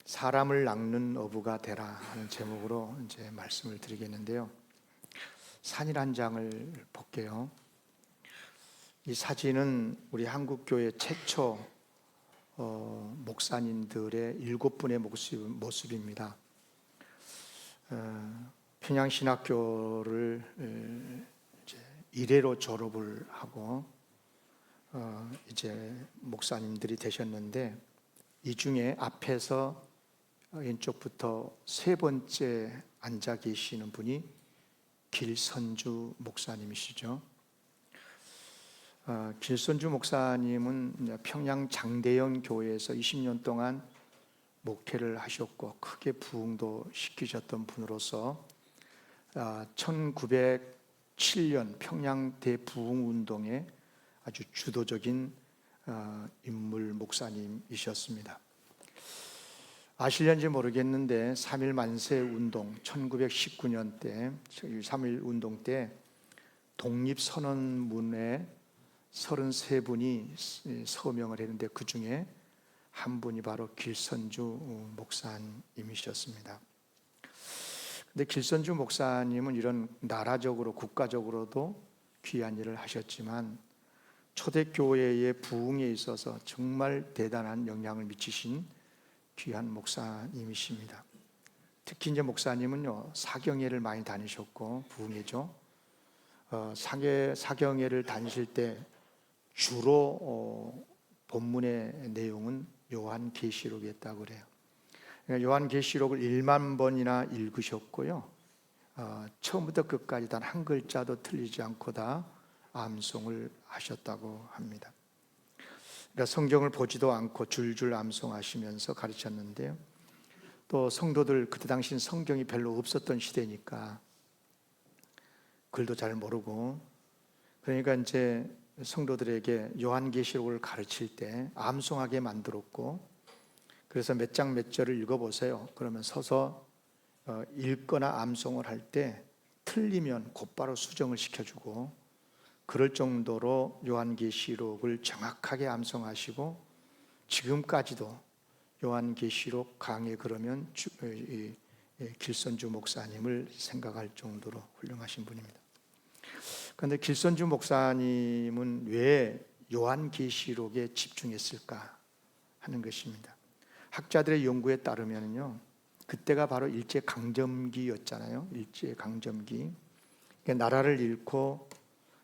사람을 낚는 어부가 되라 하는 제목으로 이제 말씀을 드리겠는데요. 사진 한 장을 볼게요. 이 사진은 우리 한국교회 최초 목사님들의 7분의 모습입니다. 평양신학교를 이제 이래로 졸업을 하고 이제 목사님들이 되셨는데, 이 중에 앞에서 왼쪽부터 세 번째 앉아 계시는 분이 길선주 목사님이시죠. 길선주 목사님은 평양 장대영 교회에서 20년 동안 목회를 하셨고 크게 부흥도 시키셨던 분으로서 1907년 평양 대부흥운동에 아주 주도적인 인물 목사님이셨습니다. 아실는지 모르겠는데 3.1 만세 운동 1919년 때 3.1 운동 때 독립선언문에 33분이 서명을 했는데 그 중에 한 분이 바로 길선주 목사님이셨습니다. 근데 길선주 목사님은 이런 나라적으로 국가적으로도 귀한 일을 하셨지만 초대교회의 부흥에 있어서 정말 대단한 영향을 미치신 귀한 목사님이십니다. 특히 이제 목사님은요, 사경회를 많이 다니셨고, 부흥회죠. 사경회를 다니실 때 주로 본문의 내용은 요한계시록이었다고 그래요. 그러니까 요한계시록을 1만 번이나 읽으셨고요. 처음부터 끝까지 단 한 글자도 틀리지 않고 다 암송을 하셨다고 합니다. 그러니까 성경을 보지도 않고 줄줄 암송하시면서 가르쳤는데요. 또 성도들, 그때 당시는 성경이 별로 없었던 시대니까 글도 잘 모르고, 그러니까 이제 성도들에게 요한계시록을 가르칠 때 암송하게 만들었고, 그래서 몇 장 몇 절을 읽어보세요. 그러면 서서 읽거나 암송을 할 때 틀리면 곧바로 수정을 시켜주고, 그럴 정도로 요한계시록을 정확하게 암송하시고, 지금까지도 요한계시록 강의 그러면 길선주 목사님을 생각할 정도로 훌륭하신 분입니다. 그런데 길선주 목사님은 왜 요한계시록에 집중했을까 하는 것입니다. 학자들의 연구에 따르면요, 그때가 바로 일제강점기였잖아요. 일제강점기. 나라를 잃고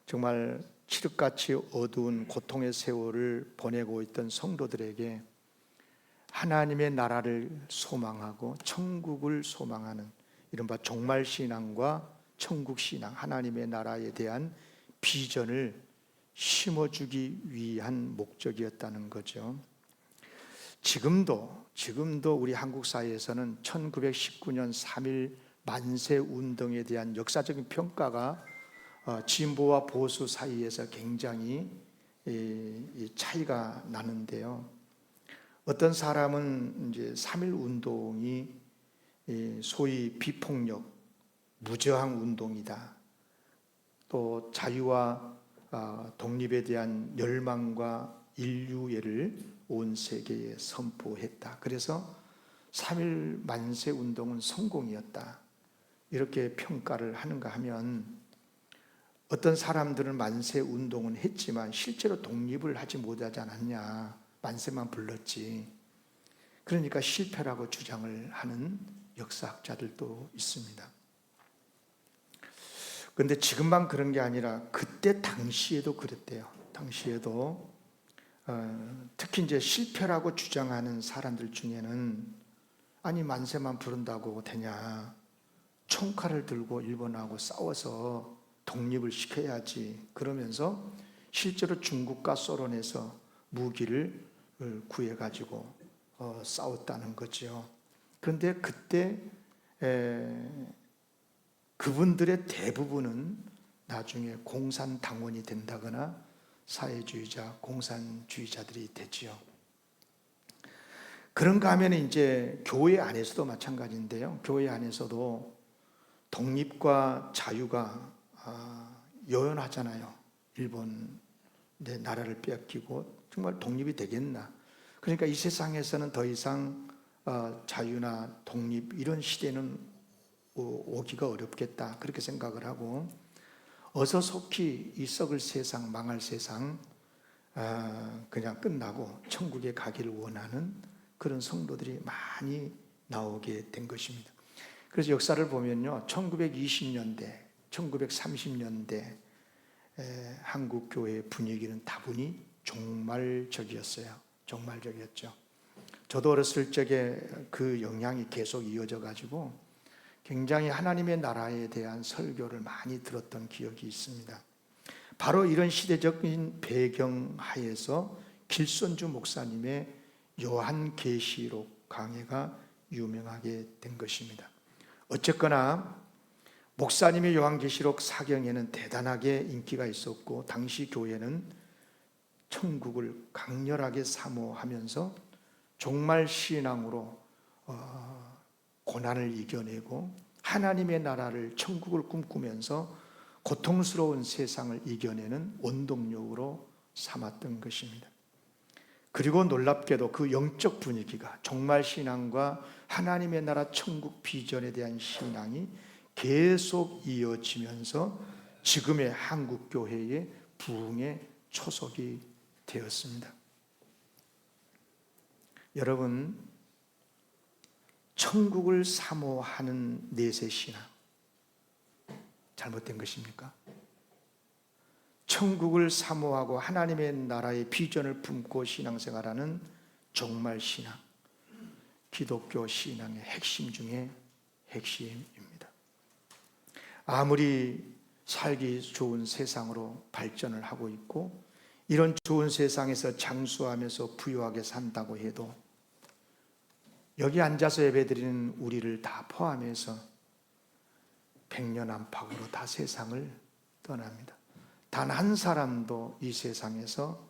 정말 칠흑같이 어두운 고통의 세월을 보내고 있던 성도들에게 하나님의 나라를 소망하고 천국을 소망하는 이른바 종말신앙과 천국신앙, 하나님의 나라에 대한 비전을 심어주기 위한 목적이었다는 거죠. 지금도 우리 한국 사회에서는 1919년 3.1 만세 운동에 대한 역사적인 평가가 진보와 보수 사이에서 굉장히 차이가 나는데요. 어떤 사람은 이제 3.1 운동이 소위 비폭력, 무저항 운동이다. 또 자유와 독립에 대한 열망과 인류애를 온 세계에 선포했다. 그래서 3.1 만세 운동은 성공이었다. 이렇게 평가를 하는가 하면, 어떤 사람들은 만세 운동은 했지만 실제로 독립을 하지 못하지 않았냐, 만세만 불렀지, 그러니까 실패라고 주장을 하는 역사학자들도 있습니다. 그런데 지금만 그런 게 아니라 그때 당시에도 그랬대요. 당시에도 특히 이제 실패라고 주장하는 사람들 중에는, 아니 만세만 부른다고 되냐, 총칼을 들고 일본하고 싸워서 독립을 시켜야지, 그러면서 실제로 중국과 소련에서 무기를 구해가지고 싸웠다는 거죠. 그런데 그때 그분들의 대부분은 나중에 공산당원이 된다거나 사회주의자, 공산주의자들이 되지요. 그런가 하면 이제 교회 안에서도 마찬가지인데요. 교회 안에서도 독립과 자유가 요연하잖아요. 일본 내 나라를 빼앗기고 정말 독립이 되겠나. 그러니까 이 세상에서는 더 이상 자유나 독립 이런 시대는 오기가 어렵겠다 그렇게 생각을 하고 어서 속히 이 썩을 세상, 망할 세상 그냥 끝나고 천국에 가기를 원하는 그런 성도들이 많이 나오게 된 것입니다. 그래서 역사를 보면요, 1920년대, 1930년대 한국 교회의 분위기는 다분히 종말적이었어요. 종말적이었죠. 저도 어렸을 적에 그 영향이 계속 이어져 가지고 굉장히 하나님의 나라에 대한 설교를 많이 들었던 기억이 있습니다. 바로 이런 시대적인 배경 하에서 길손주 목사님의 요한계시록 강해가 유명하게 된 것입니다. 어쨌거나 목사님의 요한계시록 사경에는 대단하게 인기가 있었고 당시 교회는 천국을 강렬하게 사모하면서 종말 신앙으로 고난을 이겨내고 하나님의 나라를 천국을 꿈꾸면서 고통스러운 세상을 이겨내는 원동력으로 삼았던 것입니다. 그리고 놀랍게도 그 영적 분위기가 종말 신앙과 하나님의 나라 천국 비전에 대한 신앙이 계속 이어지면서 지금의 한국 교회의 부흥의 초석이 되었습니다. 여러분, 천국을 사모하는 내세 신앙 잘못된 것입니까? 천국을 사모하고 하나님의 나라의 비전을 품고 신앙생활하는 종말 신앙, 기독교 신앙의 핵심 중에 핵심입니다. 아무리 살기 좋은 세상으로 발전을 하고 있고 이런 좋은 세상에서 장수하면서 부유하게 산다고 해도 여기 앉아서 예배드리는 우리를 다 포함해서 백년 안팎으로 다 세상을 떠납니다. 단 한 사람도 이 세상에서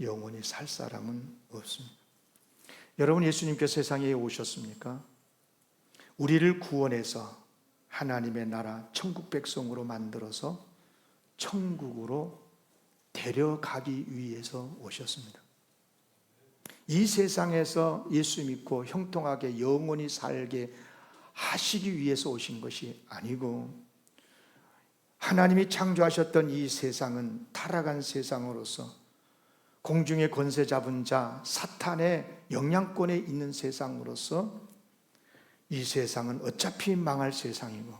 영원히 살 사람은 없습니다. 여러분, 예수님께서 세상에 오셨습니까? 우리를 구원해서 하나님의 나라 천국 백성으로 만들어서 천국으로 데려가기 위해서 오셨습니다. 이 세상에서 예수 믿고 형통하게 영원히 살게 하시기 위해서 오신 것이 아니고 하나님이 창조하셨던 이 세상은 타락한 세상으로서 공중의 권세 잡은 자 사탄의 영향권에 있는 세상으로서 이 세상은 어차피 망할 세상이고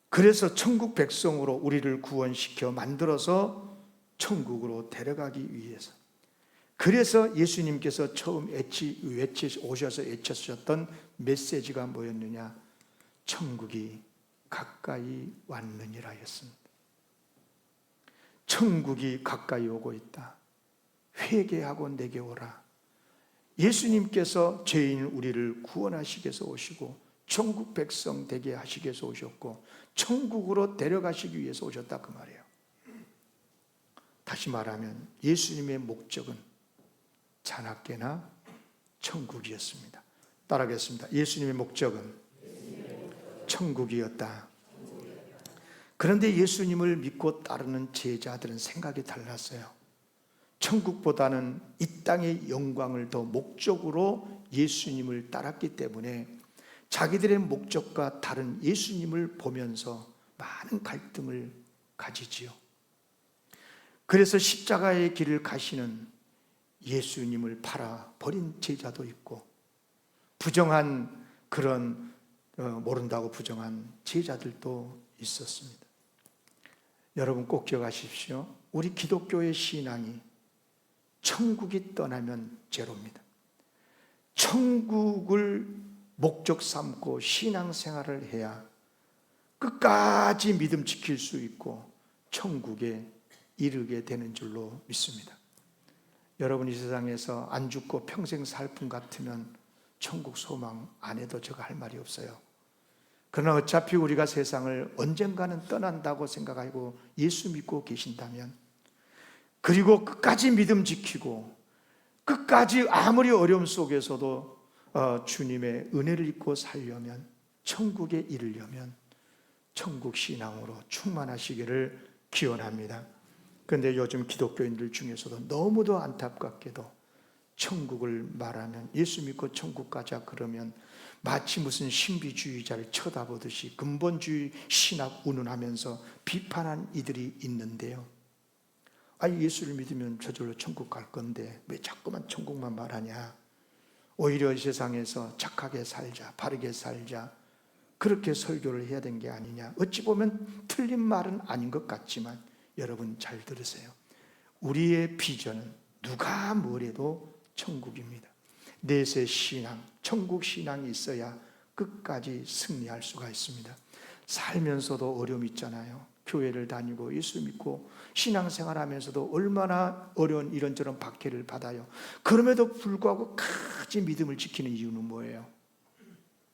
그래서 천국 백성으로 우리를 구원시켜 만들어서 천국으로 데려가기 위해서 그래서 예수님께서 처음 오셔서 외치셨던 메시지가 뭐였느냐? 천국이 가까이 왔느니라 했습니다. 천국이 가까이 오고 있다. 회개하고 내게 오라. 예수님께서 죄인 우리를 구원하시기 위해서 오시고 천국 백성 되게 하시기 위해서 오셨고 천국으로 데려가시기 위해서 오셨다 그 말이에요. 다시 말하면 예수님의 목적은 자나깨나 천국이었습니다. 따라하겠습니다. 예수님의 목적은 천국이었다. 그런데 예수님을 믿고 따르는 제자들은 생각이 달랐어요. 천국보다는 이 땅의 영광을 더 목적으로 예수님을 따랐기 때문에 자기들의 목적과 다른 예수님을 보면서 많은 갈등을 가지지요. 그래서 십자가의 길을 가시는 예수님을 팔아 버린 제자도 있고 부정한 그런 모른다고 부정한 제자들도 있었습니다. 여러분 꼭 기억하십시오. 우리 기독교의 신앙이 천국이 떠나면 제로입니다. 천국을 목적 삼고 신앙생활을 해야 끝까지 믿음 지킬 수 있고 천국에 이르게 되는 줄로 믿습니다. 여러분 이 세상에서 안 죽고 평생 살 분 같으면 천국 소망 안 해도 제가 할 말이 없어요. 그러나 어차피 우리가 세상을 언젠가는 떠난다고 생각하고 예수 믿고 계신다면 그리고 끝까지 믿음 지키고 끝까지 아무리 어려움 속에서도 주님의 은혜를 입고 살려면 천국에 이르려면 천국 신앙으로 충만하시기를 기원합니다. 그런데 요즘 기독교인들 중에서도 너무도 안타깝게도 천국을 말하면, 예수 믿고 천국 가자 그러면 마치 무슨 신비주의자를 쳐다보듯이 근본주의 신학 운운하면서 비판한 이들이 있는데요. 아니, 예수를 믿으면 저절로 천국 갈 건데 왜 자꾸만 천국만 말하냐, 오히려 이 세상에서 착하게 살자, 바르게 살자, 그렇게 설교를 해야 되는 게 아니냐. 어찌 보면 틀린 말은 아닌 것 같지만 여러분 잘 들으세요. 우리의 비전은 누가 뭐래도 천국입니다. 내세 신앙, 천국 신앙이 있어야 끝까지 승리할 수가 있습니다. 살면서도 어려움이 있잖아요. 교회를 다니고 예수 믿고 신앙생활하면서도 얼마나 어려운 이런저런 박해를 받아요. 그럼에도 불구하고 끝까지 믿음을 지키는 이유는 뭐예요?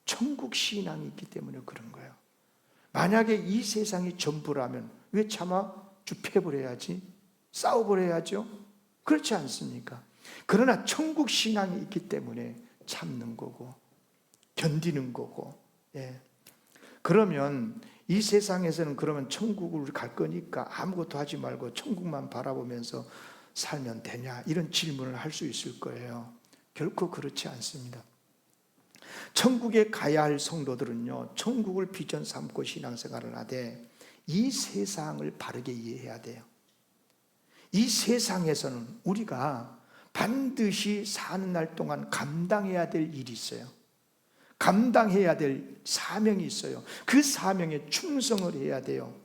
천국 신앙이 있기 때문에 그런 거예요. 만약에 이 세상이 전부라면 왜 차마 주패버려야지, 싸워버려야죠? 그렇지 않습니까? 그러나 천국 신앙이 있기 때문에 참는 거고 견디는 거고. 그러면 이 세상에서는 그러면 천국을 갈 거니까 아무것도 하지 말고 천국만 바라보면서 살면 되냐, 이런 질문을 할 수 있을 거예요. 결코 그렇지 않습니다. 천국에 가야 할 성도들은요, 천국을 비전 삼고 신앙생활을 하되 이 세상을 바르게 이해해야 돼요. 이 세상에서는 우리가 반드시 사는 날 동안 감당해야 될 일이 있어요. 감당해야 될 사명이 있어요. 그 사명에 충성을 해야 돼요.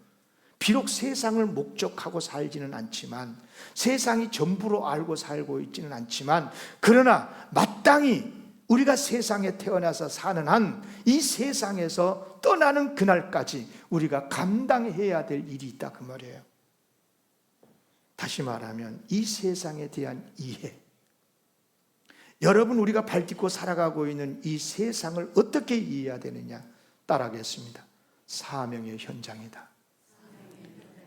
비록 세상을 목적하고 살지는 않지만, 세상이 전부로 알고 살고 있지는 않지만, 그러나 마땅히 우리가 세상에 태어나서 사는 한 이 세상에서 떠나는 그날까지 우리가 감당해야 될 일이 있다, 그 말이에요. 다시 말하면 이 세상에 대한 이해, 여러분, 우리가 발딛고 살아가고 있는 이 세상을 어떻게 이해해야 되느냐, 따라하겠습니다. 사명의 현장이다.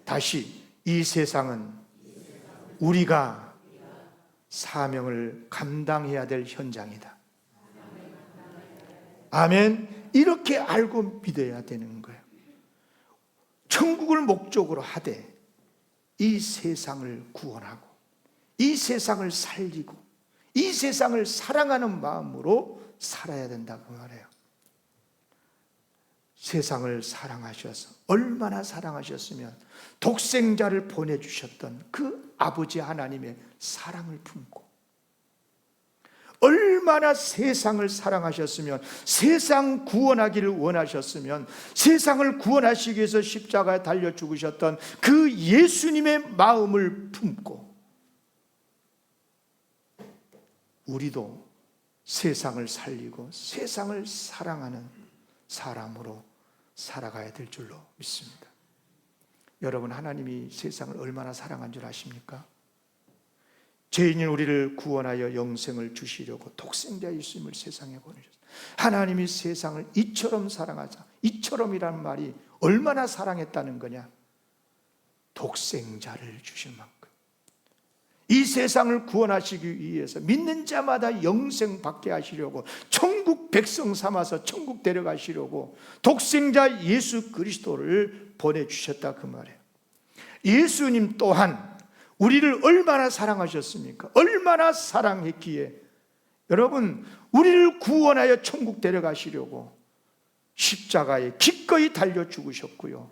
다시, 이 세상은 우리가 사명을 감당해야 될 현장이다. 아멘. 이렇게 알고 믿어야 되는 거예요. 천국을 목적으로 하되 이 세상을 구원하고 이 세상을 살리고 이 세상을 사랑하는 마음으로 살아야 된다, 그 말이에요. 세상을 사랑하셔서, 얼마나 사랑하셨으면 독생자를 보내주셨던 그 아버지 하나님의 사랑을 품고, 얼마나 세상을 사랑하셨으면, 세상 구원하기를 원하셨으면, 세상을 구원하시기 위해서 십자가에 달려 죽으셨던 그 예수님의 마음을 품고 우리도 세상을 살리고 세상을 사랑하는 사람으로 살아가야 될 줄로 믿습니다. 여러분, 하나님이 세상을 얼마나 사랑한 줄 아십니까? 죄인인 우리를 구원하여 영생을 주시려고 독생자 예수님을 세상에 보내셨어요. 하나님이 세상을 이처럼 사랑하자. 이처럼이라는 말이 얼마나 사랑했다는 거냐? 독생자를 주신 만큼. 이 세상을 구원하시기 위해서 믿는 자마다 영생 받게 하시려고, 천국 백성 삼아서 천국 데려가시려고 독생자 예수 그리스도를 보내주셨다, 그 말이에요. 예수님 또한 우리를 얼마나 사랑하셨습니까? 얼마나 사랑했기에 여러분, 우리를 구원하여 천국 데려가시려고 십자가에 기꺼이 달려 죽으셨고요,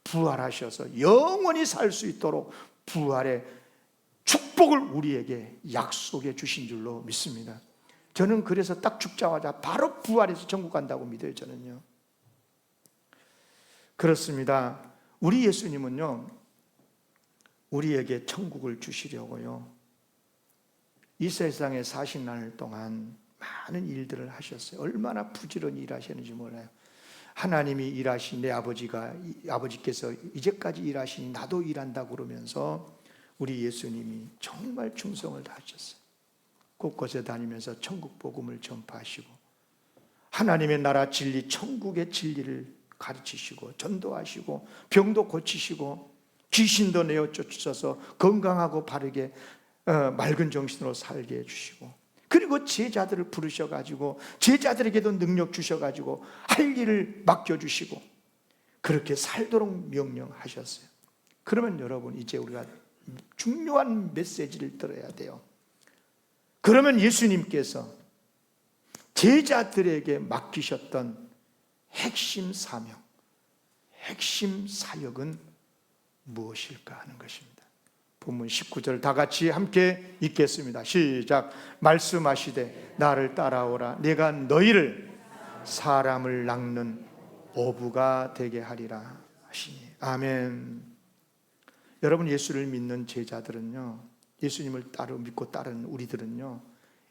부활하셔서 영원히 살 수 있도록 부활의 축복을 우리에게 약속해 주신 줄로 믿습니다. 저는 그래서 딱 죽자마자 바로 부활해서 천국 간다고 믿어요, 저는요. 그렇습니다. 우리 예수님은요, 우리에게 천국을 주시려고요, 이 세상에 사신 날 동안 많은 일들을 하셨어요. 얼마나 부지런히 일하셨는지 몰라요. 하나님이 일하신 내 아버지께서 이제까지 일하시니 나도 일한다 그러면서 우리 예수님이 정말 충성을 다하셨어요. 곳곳에 다니면서 천국 복음을 전파하시고 하나님의 나라 진리, 천국의 진리를 가르치시고 전도하시고 병도 고치시고 귀신도 내어 쫓으셔서 건강하고 바르게 맑은 정신으로 살게 해주시고, 그리고 제자들을 부르셔가지고 제자들에게도 능력 주셔가지고 할 일을 맡겨주시고 그렇게 살도록 명령하셨어요. 그러면 여러분, 이제 우리가 중요한 메시지를 들어야 돼요. 그러면 예수님께서 제자들에게 맡기셨던 핵심 사명, 핵심 사역은 무엇일까 하는 것입니다. 본문 19절 다 같이 함께 읽겠습니다. 시작. 말씀하시되 나를 따라오라. 내가 너희를 사람을 낚는 어부가 되게 하리라 하시니. 아멘. 여러분, 예수를 믿는 제자들은요, 예수님을 믿고 따르는 우리들은요,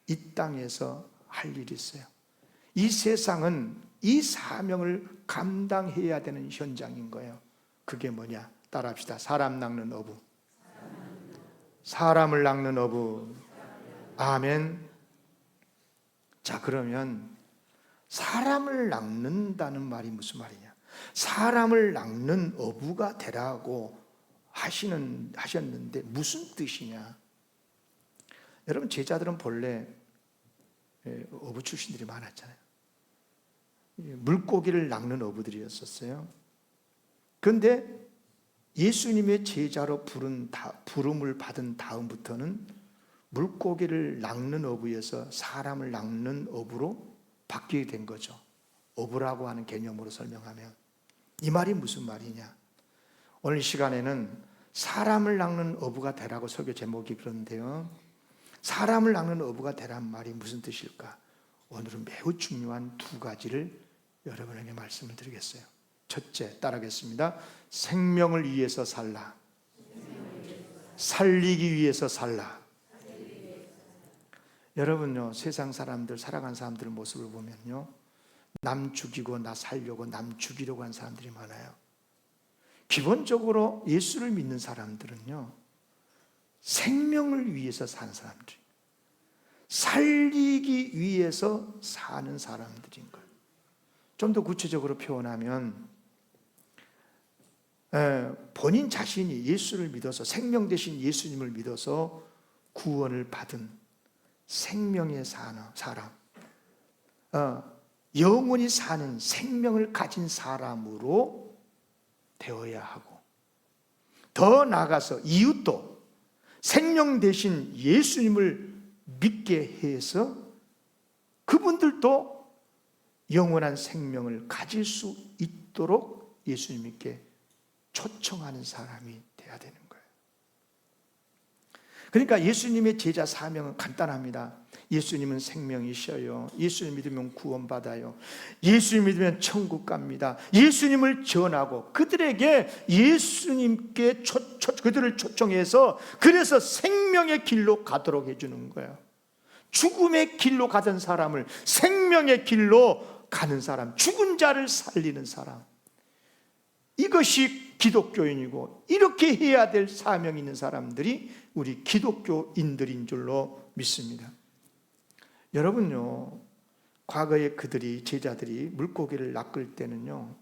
이 땅에서 할 일이 있어요. 이 세상은 이 사명을 감당해야 되는 현장인 거예요. 그게 뭐냐? 따라합시다. 사람 낚는 어부. 사람을 낚는 어부. 아멘. 자, 그러면 사람을 낚는다는 말이 무슨 말이냐? 사람을 낚는 어부가 되라고 하셨는데 무슨 뜻이냐? 여러분, 제자들은 본래 어부 출신들이 많았잖아요. 물고기를 낚는 어부들이었었어요. 그런데 예수님의 제자로 부름을 받은 다음부터는 물고기를 낚는 어부에서 사람을 낚는 어부로 바뀌게 된 거죠. 어부라고 하는 개념으로 설명하면 이 말이 무슨 말이냐? 오늘 시간에는 사람을 낚는 어부가 되라고 설교 제목이 그런데요, 사람을 낚는 어부가 되란 말이 무슨 뜻일까? 오늘은 매우 중요한 두 가지를 여러분에게 말씀을 드리겠어요. 첫째, 따라하겠습니다. 생명을 위해서 살라. 살리기 위해서 살라. 여러분요, 세상 사람들, 살아간 사람들 모습을 보면요, 남 죽이고 나 살려고 남 죽이려고 하는 사람들이 많아요. 기본적으로 예수를 믿는 사람들은요, 생명을 위해서 사는 사람들, 살리기 위해서 사는 사람들인 거예요. 좀 더 구체적으로 표현하면 본인 자신이 예수를 믿어서, 생명 대신 예수님을 믿어서 구원을 받은 생명의 사람, 영원히 사는 생명을 가진 사람으로 되어야 하고, 더 나아가서 이웃도 생명 대신 예수님을 믿게 해서 그분들도 영원한 생명을 가질 수 있도록 예수님께 초청하는 사람이 돼야 되는 거예요. 그러니까 예수님의 제자 사명은 간단합니다. 예수님은 생명이셔요. 예수님 믿으면 구원받아요. 예수님 믿으면 천국 갑니다. 예수님을 전하고 그들에게 예수님께 그들을 초청해서, 그래서 생명의 길로 가도록 해주는 거예요. 죽음의 길로 가던 사람을 생명의 길로 가는 사람, 죽은 자를 살리는 사람, 이것이 기독교인이고, 이렇게 해야 될 사명이 있는 사람들이 우리 기독교인들인 줄로 믿습니다. 여러분요, 과거에 제자들이 물고기를 낚을 때는요,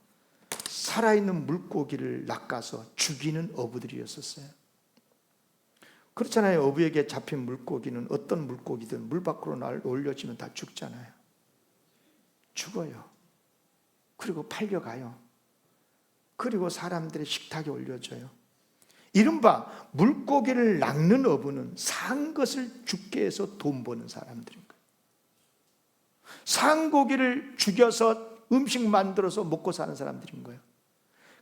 살아있는 물고기를 낚아서 죽이는 어부들이었었어요. 그렇잖아요. 어부에게 잡힌 물고기는 어떤 물고기든 물 밖으로 올려지면 다 죽잖아요. 죽어요. 그리고 팔려가요. 그리고 사람들의 식탁에 올려줘요. 이른바 물고기를 낚는 어부는 산 것을 죽게 해서 돈 버는 사람들인 거예요. 산 고기를 죽여서 음식 만들어서 먹고 사는 사람들인 거예요.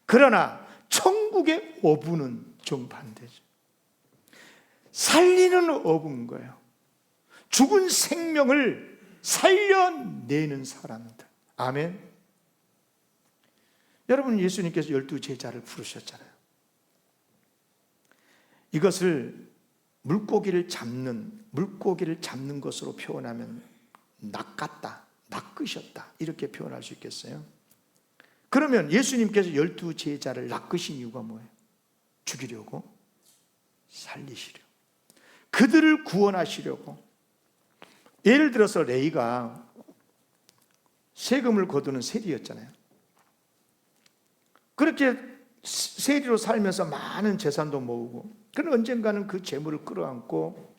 그러나 천국의 어부는 정반대죠. 살리는 어부인 거예요. 죽은 생명을 살려내는 사람들. 아멘. 여러분, 예수님께서 12 제자를 부르셨잖아요. 이것을 물고기를 잡는 것으로 표현하면 낚았다, 낚으셨다, 이렇게 표현할 수 있겠어요? 그러면 예수님께서 12 제자를 낚으신 이유가 뭐예요? 죽이려고, 살리시려고, 그들을 구원하시려고. 예를 들어서 레위가 세금을 거두는 세리였잖아요. 그렇게 세리로 살면서 많은 재산도 모으고, 그는 언젠가는 그 재물을 끌어안고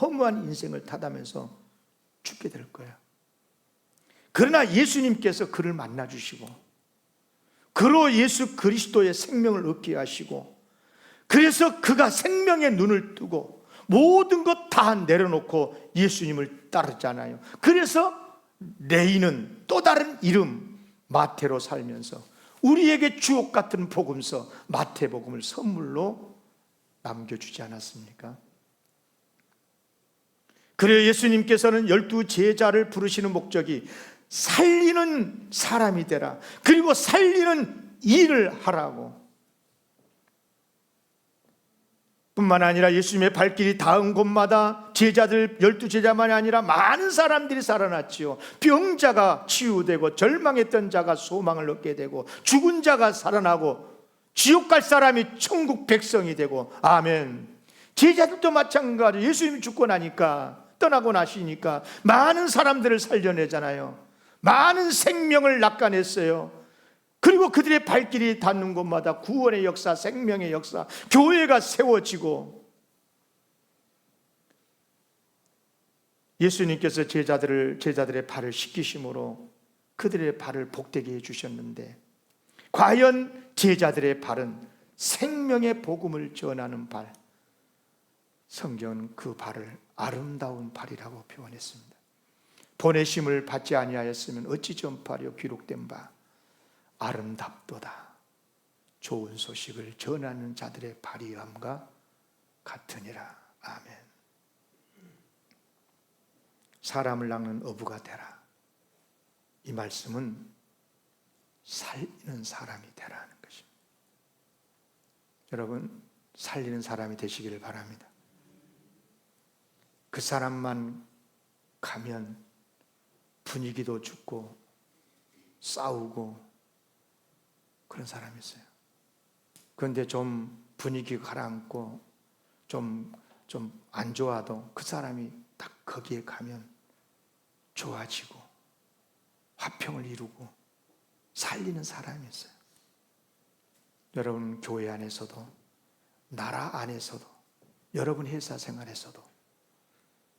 허무한 인생을 타다면서 죽게 될 거예요. 그러나 예수님께서 그를 만나주시고, 그로 예수 그리스도의 생명을 얻게 하시고, 그래서 그가 생명의 눈을 뜨고 모든 것 다 내려놓고 예수님을 따르잖아요. 그래서 레이는 또 다른 이름 마태로 살면서 우리에게 주옥 같은 복음서 마태복음을 선물로 남겨주지 않았습니까? 그래서 예수님께서는 12 제자를 부르시는 목적이 살리는 사람이 되라, 그리고 살리는 일을 하라고. 뿐만 아니라 예수님의 발길이 닿은 곳마다 제자들 12 제자만이 아니라 많은 사람들이 살아났지요. 병자가 치유되고 절망했던 자가 소망을 얻게 되고 죽은 자가 살아나고 지옥 갈 사람이 천국 백성이 되고. 아멘. 제자들도 마찬가지. 예수님이 죽고 나니까, 떠나고 나시니까 많은 사람들을 살려내잖아요. 많은 생명을 낚아냈어요. 그리고 그들의 발길이 닿는 곳마다 구원의 역사, 생명의 역사, 교회가 세워지고, 예수님께서 제자들의 발을 씻기심으로 그들의 발을 복되게 해주셨는데, 과연 제자들의 발은 생명의 복음을 전하는 발, 성경은 그 발을 아름다운 발이라고 표현했습니다. 보내심을 받지 아니하였으면 어찌 전파하려 기록된 바 아름답도다. 좋은 소식을 전하는 자들의 발이함과 같으니라. 아멘. 사람을 낚는 어부가 되라. 이 말씀은 살리는 사람이 되라는 것입니다. 여러분, 살리는 사람이 되시기를 바랍니다. 그 사람만 가면 분위기도 죽고 싸우고 그런 사람이 있어요. 그런데 좀 분위기 가라앉고 좀 안 좋아도 그 사람이 딱 거기에 가면 좋아지고 화평을 이루고 살리는 사람이 있어요. 여러분 교회 안에서도, 나라 안에서도, 여러분 회사 생활에서도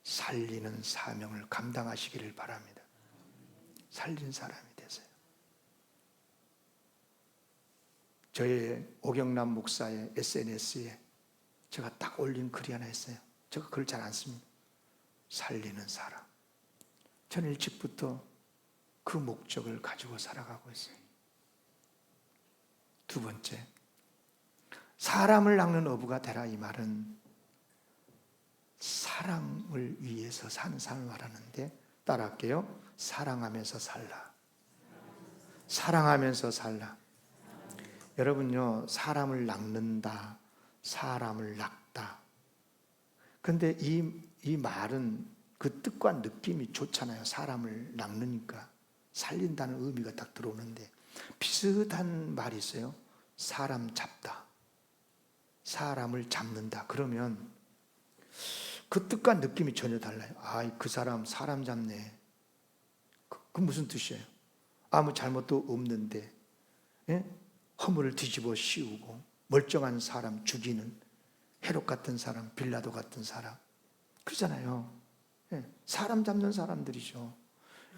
살리는 사명을 감당하시기를 바랍니다. 살리는 사람이 되세요. 저의 오경남 목사의 SNS에 제가 딱 올린 글이 하나 있어요. 제가 글을 잘 안 씁니다. 살리는 사람. 저는 일찍부터 그 목적을 가지고 살아가고 있어요. 두 번째, 사람을 낚는 어부가 되라. 이 말은 사랑을 위해서 사는 삶을 말하는데, 따라할게요. 사랑하면서 살라. 사랑하면서 살라. 여러분요, 사람을 낚는다, 사람을 낚다. 근데 이 말은 그 뜻과 느낌이 좋잖아요. 사람을 낚으니까 살린다는 의미가 딱 들어오는데, 비슷한 말이 있어요. 사람 잡다, 사람을 잡는다. 그러면 그 뜻과 느낌이 전혀 달라요. 아, 그 사람 잡네. 그 무슨 뜻이에요? 아무 잘못도 없는데, 예? 허물을 뒤집어 씌우고 멀쩡한 사람 죽이는 헤롯 같은 사람, 빌라도 같은 사람, 그러잖아요. 예, 사람 잡는 사람들이죠.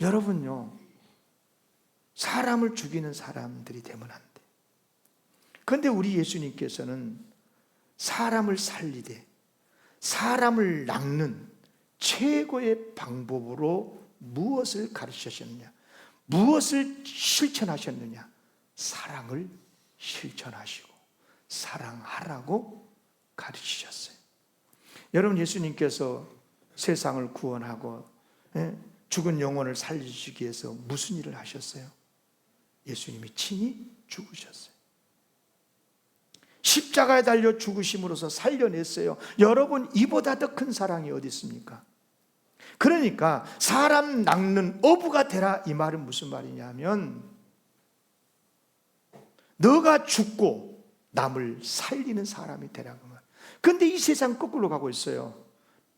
여러분요, 사람을 죽이는 사람들이 되면 안 돼. 그런데 우리 예수님께서는 사람을 살리되 사람을 낚는 최고의 방법으로 무엇을 가르치셨느냐? 무엇을 실천하셨느냐? 사랑을 실천하시고 사랑하라고 가르치셨어요. 여러분, 예수님께서 세상을 구원하고 죽은 영혼을 살리시기 위해서 무슨 일을 하셨어요? 예수님이 친히 죽으셨어요. 십자가에 달려 죽으심으로써 살려냈어요. 여러분, 이보다 더 큰 사랑이 어디 있습니까? 그러니까 사람 낚는 어부가 되라. 이 말은 무슨 말이냐면, 너가 죽고 남을 살리는 사람이 되라고 말. 그런데 이 세상 거꾸로 가고 있어요.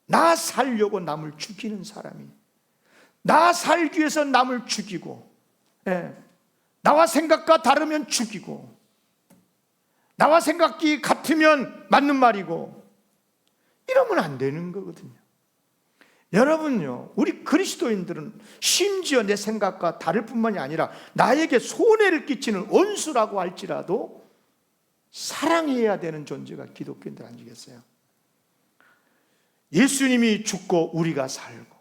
나 살려고 남을 죽이는 사람이, 나 살기 위해서 남을 죽이고, 나와 생각과 다르면 죽이고, 나와 생각이 같으면 맞는 말이고, 이러면 안 되는 거거든요. 여러분요, 우리 그리스도인들은 심지어 내 생각과 다를 뿐만이 아니라 나에게 손해를 끼치는 원수라고 할지라도 사랑해야 되는 존재가 기독교인들 아니겠어요? 예수님이 죽고 우리가 살고,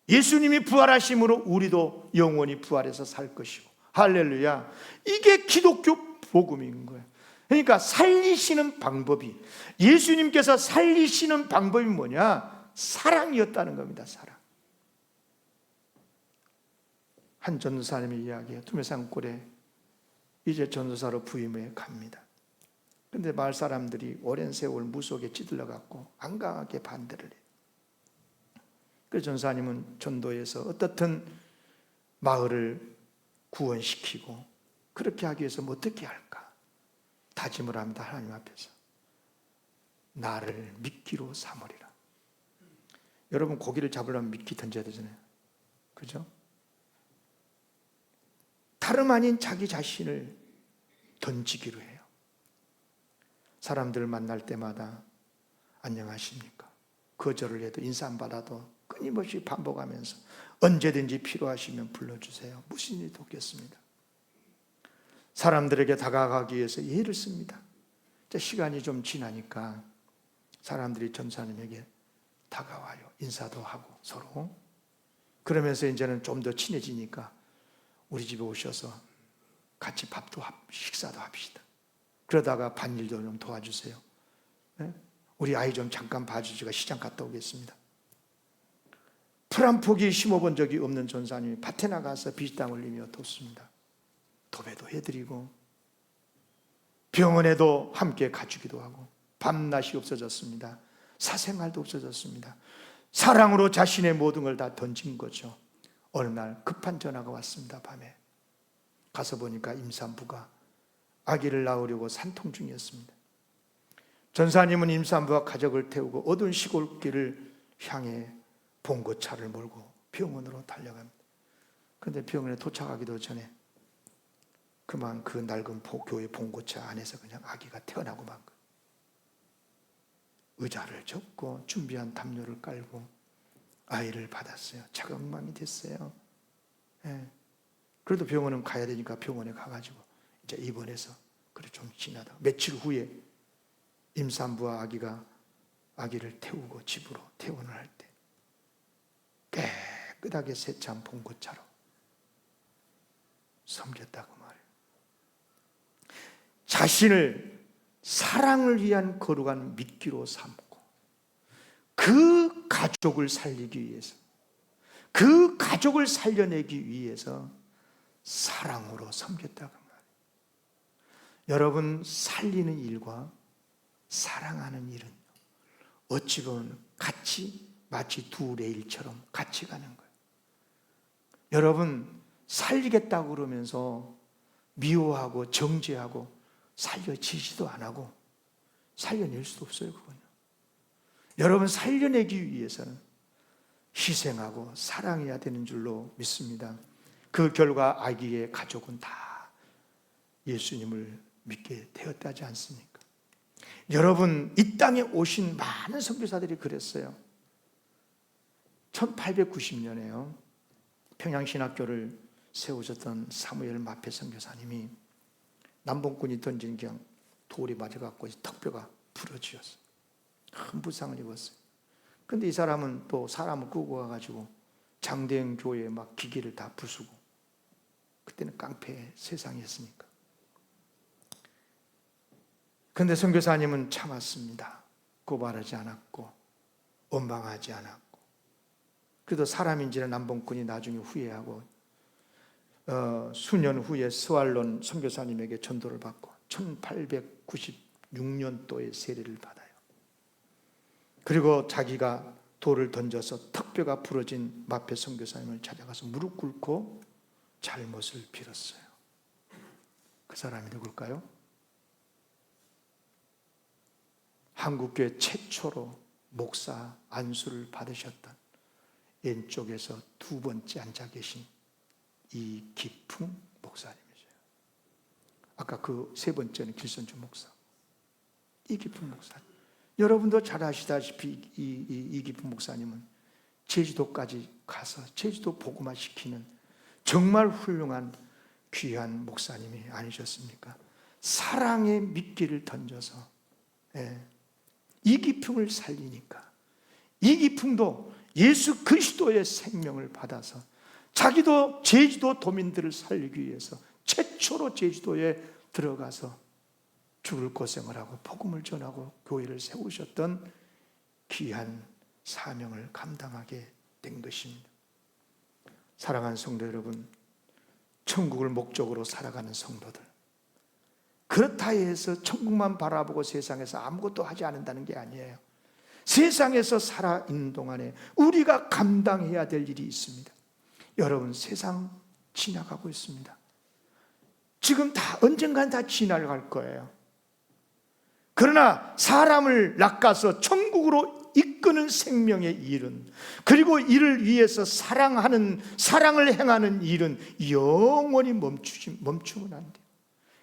예수님이 부활하심으로 우리도 영원히 부활해서 살 것이고, 할렐루야. 이게 기독교 복음인 거예요. 그러니까 살리시는 방법이, 예수님께서 살리시는 방법이 뭐냐? 사랑이었다는 겁니다. 사랑. 한 전도사님의 이야기예요. 두메산골에 이제 전도사로 부임해 갑니다. 근데 마을 사람들이 오랜 세월 무속에 찌들러 갖고 강하게 반대를 해요. 그 전사님은 전도에서 어떻든 마을을 구원시키고, 그렇게 하기 위해서 뭐 어떻게 할까 다짐을 합니다. 하나님 앞에서 나를 미끼로 삼으리라. 여러분, 고기를 잡으려면 미끼 던져야 되잖아요, 그죠? 다름 아닌 자기 자신을 던지기로 해요. 사람들 만날 때마다 안녕하십니까, 거절을 해도 인사 안 받아도 끊임없이 반복하면서 언제든지 필요하시면 불러주세요. 무슨 일이 없겠습니다. 사람들에게 다가가기 위해서 예를 씁니다. 시간이 좀 지나니까 사람들이 전사님에게 다가와요. 인사도 하고 서로. 그러면서 이제는 좀 더 친해지니까 우리 집에 오셔서 같이 식사도 합시다. 그러다가 밭일도 좀 도와주세요. 네? 우리 아이 좀 잠깐 봐주세요. 제가 시장 갔다 오겠습니다. 풀 한 포기 심어본 적이 없는 전사님이 밭에 나가서 비지땀 흘리며 돕습니다. 도배도 해드리고, 병원에도 함께 가주기도 하고, 밤낮이 없어졌습니다. 사생활도 없어졌습니다. 사랑으로 자신의 모든 걸 다 던진 거죠. 어느 날 급한 전화가 왔습니다. 밤에 가서 보니까 임산부가 아기를 낳으려고 산통 중이었습니다. 전사님은 임산부와 가족을 태우고 어두운 시골길을 향해 봉고차를 몰고 병원으로 달려갑니다. 그런데 병원에 도착하기도 전에 그만 그 낡은 교회 봉고차 안에서 그냥 아기가 태어나고 만 거예요. 의자를 접고 준비한 담요를 깔고 아이를 받았어요. 차가운 마음이 됐어요. 예. 그래도 병원은 가야 되니까 병원에 가가지고 이제 입원해서, 그래 좀 지나다 며칠 후에 임산부와 아기를 태우고 집으로 퇴원을 할 때 깨끗하게 세찬 봉고차로 섬겼다고 말해요. 자신을 사랑을 위한 거룩한 미끼로 삼고 그 가족을 살리기 위해서, 그 가족을 살려내기 위해서 사랑으로 섬겼다고 말해요. 여러분, 살리는 일과 사랑하는 일은 어찌 보면 같이, 마치 두 레일처럼 같이 가는 거예요. 여러분, 살리겠다고 그러면서 미워하고 정죄하고 살려지지도 안 하고 살려낼 수도 없어요. 그건요. 여러분, 살려내기 위해서는 희생하고 사랑해야 되는 줄로 믿습니다. 그 결과 아기의 가족은 다 예수님을 믿게 되었다지 않습니까? 여러분, 이 땅에 오신 많은 선교사들이 그랬어요. 1890년에요 평양신학교를 세우셨던 사무엘 마페 선교사님이 남봉꾼이 던진 그냥 돌이 맞아갖고 턱뼈가 부러지었어요. 큰 부상을 입었어요. 근데 이 사람은 또 사람을 끌고 와가지고 장대형 교회에 막 기계를 다 부수고, 그때는 깡패 세상이었으니까. 근데 선교사님은 참았습니다. 고발하지 않았고 원망하지 않았고. 그래도 사람인지는 남봉꾼이 나중에 후회하고 수년 후에 스왈론 선교사님에게 전도를 받고 1896년도에 세례를 받아요. 그리고 자기가 돌을 던져서 턱뼈가 부러진 마페 선교사님을 찾아가서 무릎 꿇고 잘못을 빌었어요. 그 사람이 누굴까요? 한국교회 최초로 목사 안수를 받으셨던 왼쪽에서 두 번째 앉아 계신 이기풍 목사님이세요. 아까 그 세 번째는 길선주 목사, 이기풍 목사님. 여러분도 잘 아시다시피 이기풍 목사님은 제주도까지 가서 제주도 복음화 시키는 정말 훌륭한 귀한 목사님이 아니셨습니까? 사랑의 미끼를 던져서 이기풍을 살리니까 이기풍도 예수 그리스도의 생명을 받아서 자기도 제주도 도민들을 살리기 위해서 최초로 제주도에 들어가서 죽을 고생을 하고 복음을 전하고 교회를 세우셨던 귀한 사명을 감당하게 된 것입니다. 사랑하는 성도 여러분, 천국을 목적으로 살아가는 성도들, 그렇다 해서 천국만 바라보고 세상에서 아무것도 하지 않는다는 게 아니에요. 세상에서 살아있는 동안에 우리가 감당해야 될 일이 있습니다. 여러분, 세상 지나가고 있습니다. 지금 다 언젠간 다 지나갈 거예요. 그러나 사람을 낚아서 천국으로 이끄는 생명의 일은, 그리고 이를 위해서 사랑을 행하는 일은 영원히 멈추면 안 돼요.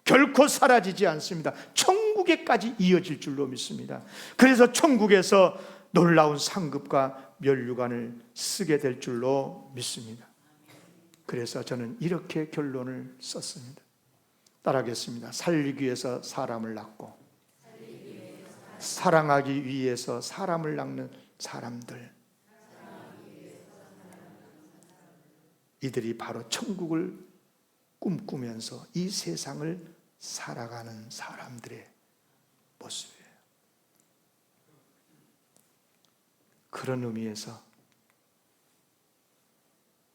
결코 사라지지 않습니다. 천국에까지 이어질 줄로 믿습니다. 그래서 천국에서 놀라운 상급과 면류관을 쓰게 될 줄로 믿습니다. 그래서 저는 이렇게 결론을 썼습니다. 따라하겠습니다. 살리기 위해서 사람을 낳고 사랑하기 위해서 사람을 낳는 사람들, 이들이 바로 천국을 꿈꾸면서 이 세상을 살아가는 사람들의 모습이에요. 그런 의미에서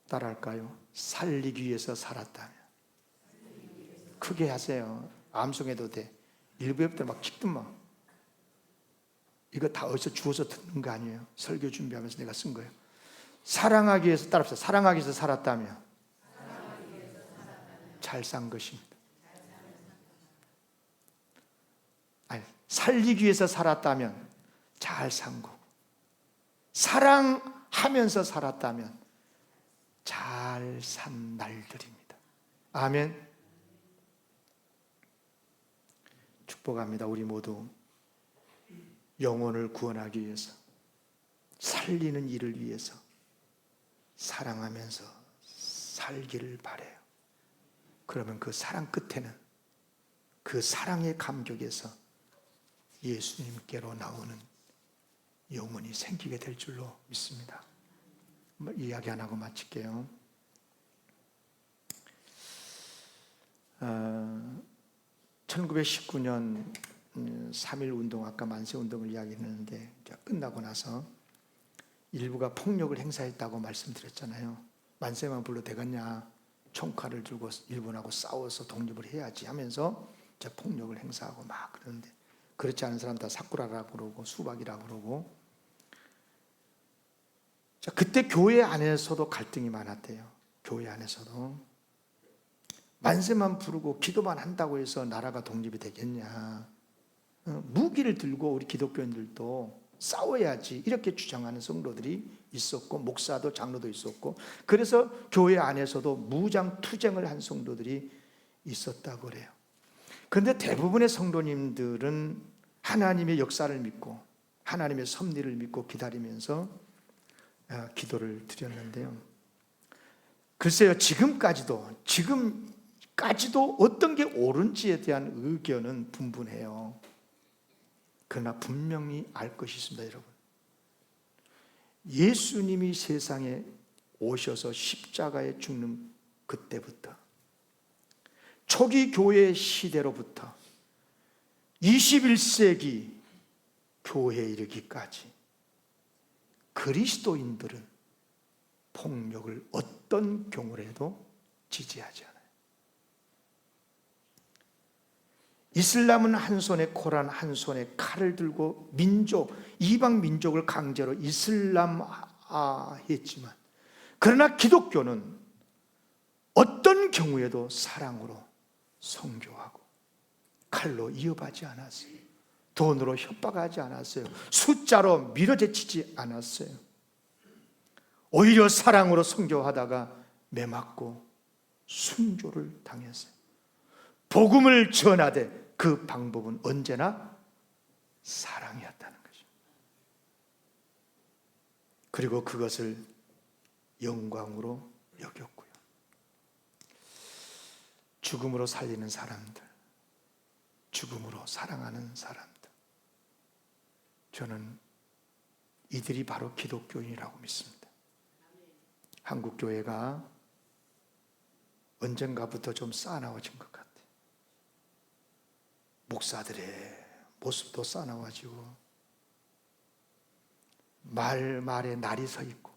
따라할까요? 살리기 위해서 살았다면. 크게 하세요. 암송해도 돼. 일부 예배 때 막 찍더만. 이거 다 어디서 주워서 듣는 거 아니에요. 설교 준비하면서 내가 쓴 거예요. 사랑하기 위해서, 따라합시다. 사랑하기 위해서 살았다면 잘 산 것입니다. 아니, 살리기 위해서 살았다면 잘 산 거고, 사랑하면서 살았다면 잘 산 날들입니다. 아멘. 축복합니다. 우리 모두 영혼을 구원하기 위해서, 살리는 일을 위해서 사랑하면서 살기를 바라요. 그러면 그 사랑 끝에는, 그 사랑의 감격에서 예수님께로 나오는 영혼이 생기게 될 줄로 믿습니다. 이야기 안 하고 마칠게요. 1919년 3.1 운동, 아까 만세 운동을 이야기했는데 끝나고 나서 일부가 폭력을 행사했다고 말씀드렸잖아요. 만세만 불러 되겠냐, 총칼을 들고 일본하고 싸워서 독립을 해야지 하면서 폭력을 행사하고 막 그러는데, 그렇지 않은 사람 다 사쿠라라고 그러고 수박이라고 그러고. 그때 교회 안에서도 갈등이 많았대요. 교회 안에서도 만세만 부르고 기도만 한다고 해서 나라가 독립이 되겠냐, 무기를 들고 우리 기독교인들도 싸워야지, 이렇게 주장하는 성도들이 있었고, 목사도 장로도 있었고, 그래서 교회 안에서도 무장 투쟁을 한 성도들이 있었다고 그래요. 그런데 대부분의 성도님들은 하나님의 역사를 믿고 하나님의 섭리를 믿고 기다리면서 기도를 드렸는데요. 글쎄요, 지금까지도 어떤 게 옳은지에 대한 의견은 분분해요. 그러나 분명히 알 것이 있습니다, 여러분. 예수님이 세상에 오셔서 십자가에 죽는 그때부터, 초기 교회 시대로부터 21세기 교회에 이르기까지 그리스도인들은 폭력을 어떤 경우라도 지지하지 않아요. 이슬람은 한 손에 코란, 한 손에 칼을 들고 이방 민족을 강제로 이슬람화했지만, 그러나 기독교는 어떤 경우에도 사랑으로 선교하고 칼로 이어받지 않았어요. 돈으로 협박하지 않았어요. 숫자로 밀어제치지 않았어요. 오히려 사랑으로 선교하다가 매맞고 순교를 당했어요. 복음을 전하되 그 방법은 언제나 사랑이었다는 것입니다. 그리고 그것을 영광으로 여겼고요. 죽음으로 살리는 사람들, 죽음으로 사랑하는 사람들, 저는 이들이 바로 기독교인이라고 믿습니다. 한국 교회가 언젠가부터 좀 싸나워진 것 같아요. 목사들의 모습도 싸나워지고 말에 날이 서 있고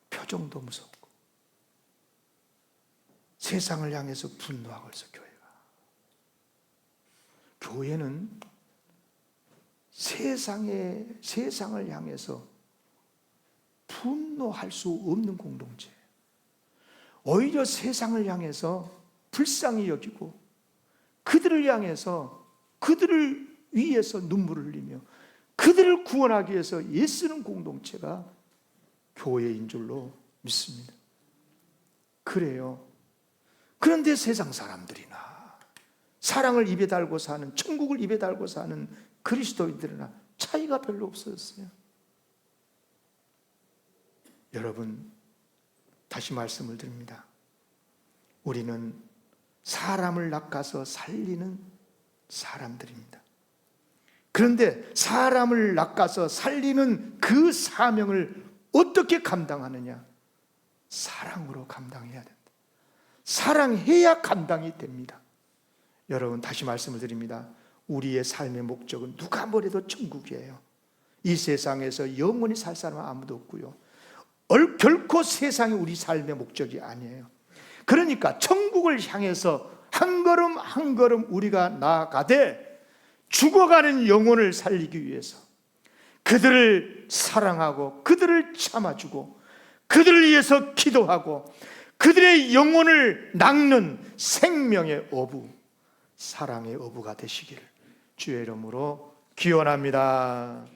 표정도 무섭고 세상을 향해서 분노하고 있어. 교회는 세상을 향해서 분노할 수 없는 공동체예요. 오히려 세상을 향해서 불쌍히 여기고 그들을 향해서 그들을 위해서 눈물을 흘리며 그들을 구원하기 위해서 애쓰는 공동체가 교회인 줄로 믿습니다. 그래요. 그런데 세상 사람들이나 사랑을 입에 달고 사는, 천국을 입에 달고 사는 그리스도인들이나 차이가 별로 없어졌어요. 여러분, 다시 말씀을 드립니다. 우리는 사람을 낚아서 살리는 사람들입니다. 그런데 사람을 낚아서 살리는 그 사명을 어떻게 감당하느냐? 사랑으로 감당해야 된다. 사랑해야 감당이 됩니다. 여러분, 다시 말씀을 드립니다. 우리의 삶의 목적은 누가 뭐래도 천국이에요. 이 세상에서 영원히 살 사람은 아무도 없고요. 결코 세상이 우리 삶의 목적이 아니에요. 그러니까 천국을 향해서 한 걸음 한 걸음 우리가 나아가되 죽어가는 영혼을 살리기 위해서 그들을 사랑하고 그들을 참아주고 그들을 위해서 기도하고 그들의 영혼을 낚는 생명의 어부, 사랑의 어부가 되시기를 주의 이름으로 기원합니다.